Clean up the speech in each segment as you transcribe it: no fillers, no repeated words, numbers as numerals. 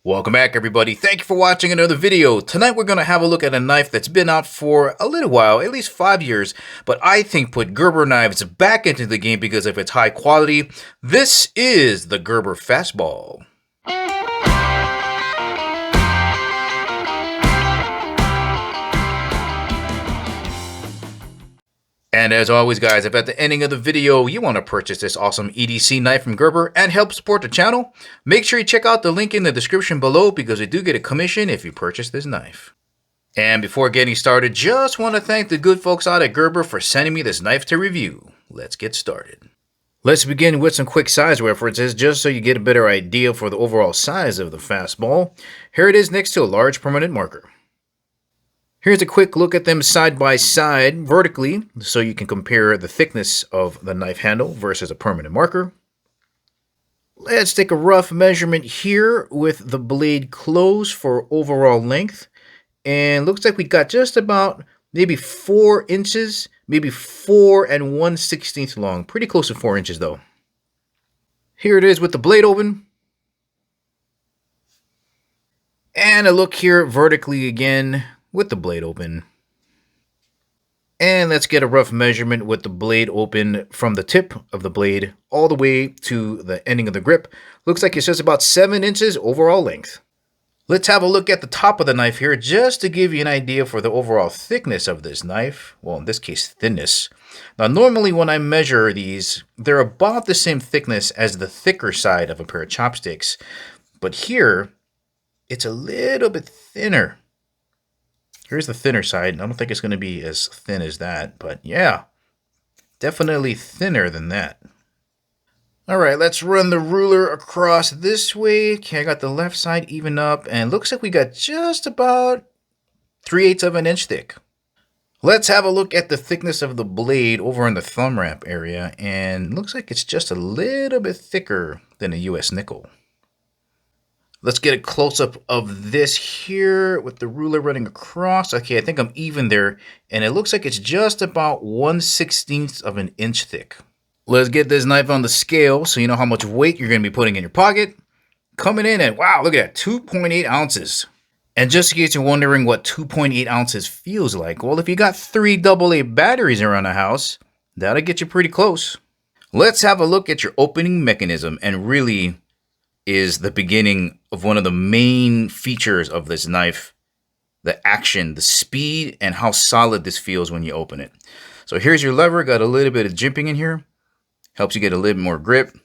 Welcome back, everybody. Thank you for watching another video. Tonight we're going to have a look at a knife that's been out for a little while, at least 5 years, but I think put Gerber knives back into the game because of its high quality. This is the Gerber Fastball. And as always, guys, if at the ending of the video you want to purchase this awesome EDC knife from Gerber and help support the channel, make sure you check out the link in the description below because we do get a commission if you purchase this knife. And before getting started, just want to thank the good folks out at Gerber for sending me this knife to review. Let's get started. Let's begin with some quick size references just so you get a better idea for the overall size of the Fastball. Here it is next to a large permanent marker. Here's a quick look at them side by side vertically so you can compare the thickness of the knife handle versus a permanent marker. Let's take a rough measurement here with the blade closed for overall length. And looks like we got just about maybe 4 inches, maybe 4 1/16 long. Pretty close to 4 inches though. Here it is with the blade open. And a look here vertically again with the blade open. And let's get a rough measurement with the blade open from the tip of the blade all the way to the ending of the grip. Looks like it's just about 7 inches overall length. Let's have a look at the top of the knife here just to give you an idea for the overall thickness of this knife. Well, in this case, thinness. Now, normally when I measure these, they're about the same thickness as the thicker side of a pair of chopsticks. But here, it's a little bit thinner. Here's the thinner side. I don't think it's going to be as thin as that, but yeah, definitely thinner than that. All right, let's run the ruler across this way. Okay, I got the left side even up, and looks like we got just about 3/8 of an inch thick. Let's have a look at the thickness of the blade over in the thumb ramp area, and looks like it's just a little bit thicker than a US nickel. Let's get a close-up of this here with the ruler running across. Okay, I think I'm even there, and it looks like it's just about 1/16 of an inch thick. Let's get this knife on the scale so you know how much weight you're going to be putting in your pocket. Coming in at, wow, look at that, 2.8 ounces. And just in case you're wondering what 2.8 ounces feels like, well, if you got 3 AA batteries around the house, that'll get you pretty close. Let's have a look at your opening mechanism, and really is the beginning of one of the main features of this knife, the action, the speed, and how solid this feels when you open it. So here's your lever, got a little bit of jimping in here, helps you get a little more grip,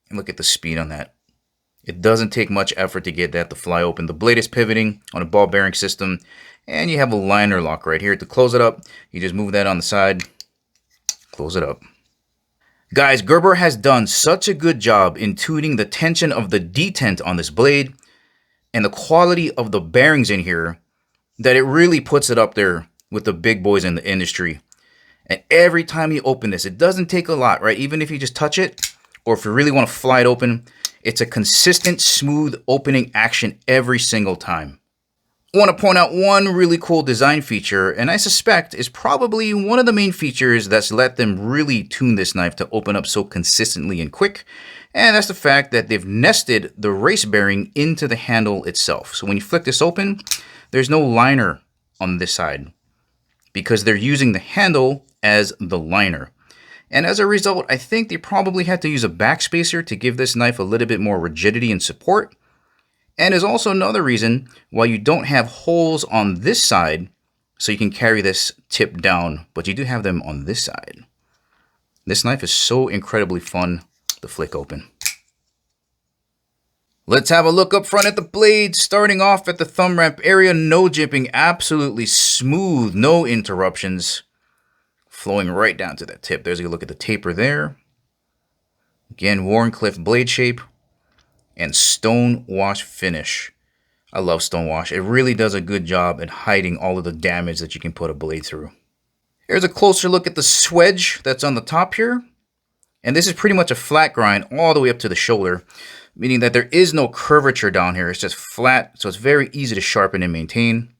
and look at the speed on that. It doesn't take much effort to get that to fly open. The blade is pivoting on a ball bearing system, and you have a liner lock right here to close it up. You just move that on the side, close it up. Guys, Gerber has done such a good job in tuning the tension of the detent on this blade and the quality of the bearings in here that it really puts it up there with the big boys in the industry. And every time you open this, it doesn't take a lot, right? Even if you just touch it, or if you really want to fly it open, it's a consistent, smooth opening action every single time. I want to point out one really cool design feature, and I suspect is probably one of the main features that's let them really tune this knife to open up so consistently and quick, and that's the fact that they've nested the race bearing into the handle itself. So when you flick this open, there's no liner on this side because they're using the handle as the liner. And as a result, I think they probably had to use a backspacer to give this knife a little bit more rigidity and support. And is also another reason why you don't have holes on this side so you can carry this tip down, but you do have them on this side. This knife is so incredibly fun to flick open. Let's have a look up front at the blade, starting off at the thumb ramp area. No jimping, absolutely smooth, no interruptions, flowing right down to that tip. There's a look at the taper there. Again, Wharncliffe blade shape. And stone wash finish. I love stone wash. It really does a good job at hiding all of the damage that you can put a blade through. Here's a closer look at the swedge that's on the top here. And this is pretty much a flat grind all the way up to the shoulder, meaning that there is no curvature down here. It's just flat, so it's very easy to sharpen and maintain.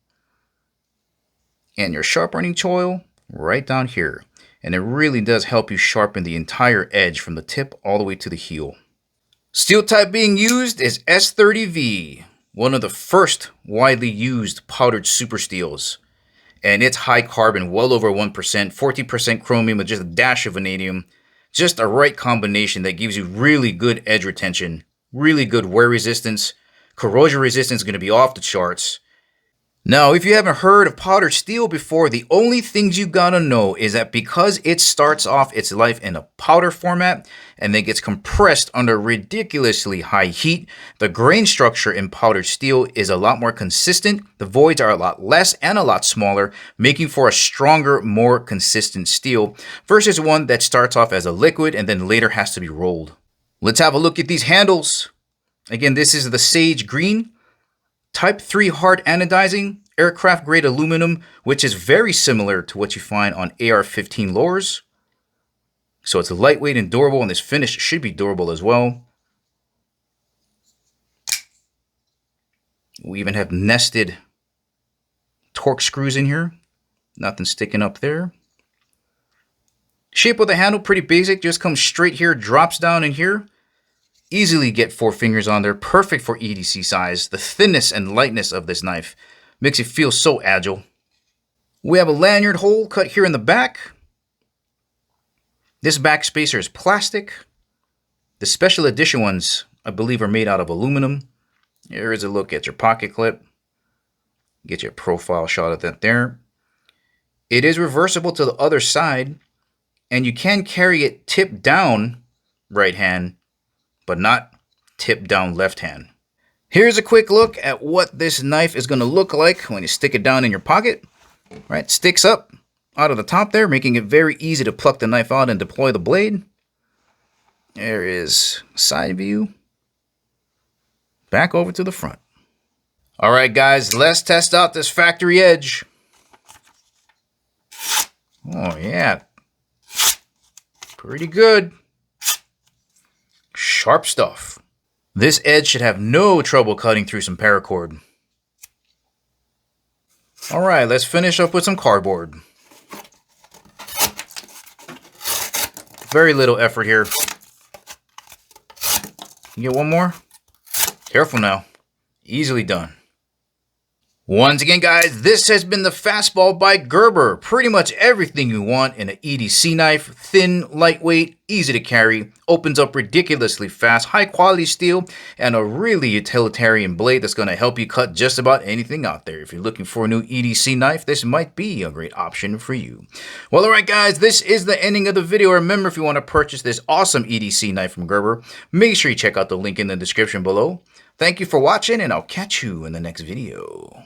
And your sharpening choil right down here. And it really does help you sharpen the entire edge from the tip all the way to the heel. Steel type being used is S30V, one of the first widely used powdered super steels. And it's high carbon, well over 1%, 14% chromium with just a dash of vanadium. Just a right combination that gives you really good edge retention, really good wear resistance. Corrosion resistance is going to be off the charts. Now, if you haven't heard of powdered steel before, the only things you gotta know is that because it starts off its life in a powder format and then gets compressed under ridiculously high heat, the grain structure in powdered steel is a lot more consistent, the voids are a lot less and a lot smaller, making for a stronger, more consistent steel versus one that starts off as a liquid and then later has to be rolled. Let's have a look at these handles. Again, this is the sage green. Type 3 hard anodizing, aircraft grade aluminum, which is very similar to what you find on AR-15 lures. So it's lightweight and durable, and this finish should be durable as well. We even have nested torque screws in here. Nothing sticking up there. Shape of the handle, pretty basic. Just comes straight here, drops down in here. Easily get 4 fingers on there, perfect for EDC size. The thinness and lightness of this knife makes it feel so agile. We have a lanyard hole cut here in the back. This back spacer is plastic. The special edition ones, I believe, are made out of aluminum. Here is a look at your pocket clip. Get your profile shot of that there. It is reversible to the other side, and you can carry it tipped down right hand, but not tip down left hand. Here's a quick look at what this knife is going to look like when you stick it down in your pocket. Right, sticks up out of the top there, making it very easy to pluck the knife out and deploy the blade. There is side view. Back over to the front. All right, guys, let's test out this factory edge. Oh, yeah. Pretty good. Sharp stuff. This edge should have no trouble cutting through some paracord. Alright, let's finish up with some cardboard. Very little effort here. You get one more? Careful now. Easily done. Once again, guys, this has been the Fastball by Gerber. Pretty much everything you want in an EDC knife. Thin, lightweight, easy to carry, opens up ridiculously fast, high quality steel, and a really utilitarian blade that's going to help you cut just about anything out there. If you're looking for a new EDC knife, this might be a great option for you. Well, alright guys, this is the ending of the video. Remember, if you want to purchase this awesome EDC knife from Gerber, make sure you check out the link in the description below. Thank you for watching, and I'll catch you in the next video.